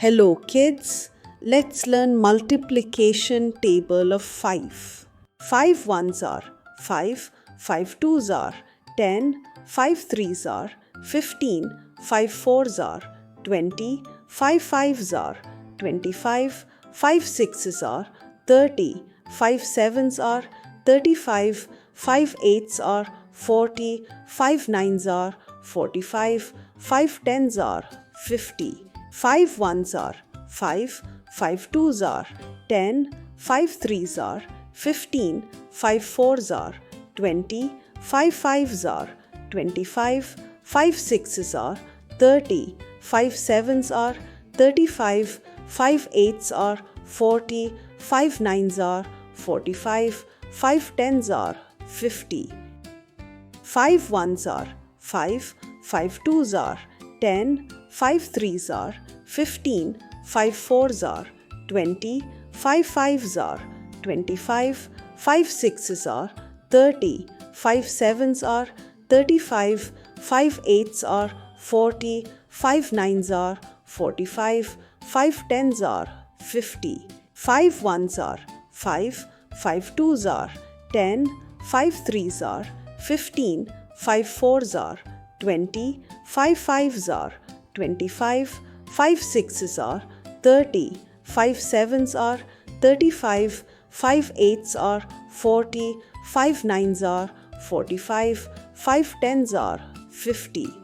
Hello kids, let's learn multiplication table of 5. 5 ones are 5, 5 twos are 10, 5 threes are 15, 5 fours are 20, 5 fives are 25, 5 sixes are 30, 5 sevens are 35, 5 eights are 40, 5 nines are 45, 5 tens are 50. 5 ones are 5, 5 twos are 10, 5 threes are 15, 5 fours are 20, 5 fives are 25, 5 sixes are 30, 5 sevens are 35, 5 eights are 40, 5 nines are 45, 5 tens are 50. 5 ones are 5, 5 twos are 10, 5 threes are 15, 5 fours are 20, 5 fives are 25, 5 sixes are 30, 5 sevens are 35, 5 eights are 40, 5 nines are 45, 5 tens are 50. 5 ones are 5, 5 twos are 10, 5 threes are 15, 5 fours are 20, 5 fives are 25, 5 sixes are 30, 5 sevens are 35, 5 eights are 40, 5 nines are 45, 5 tens are 50.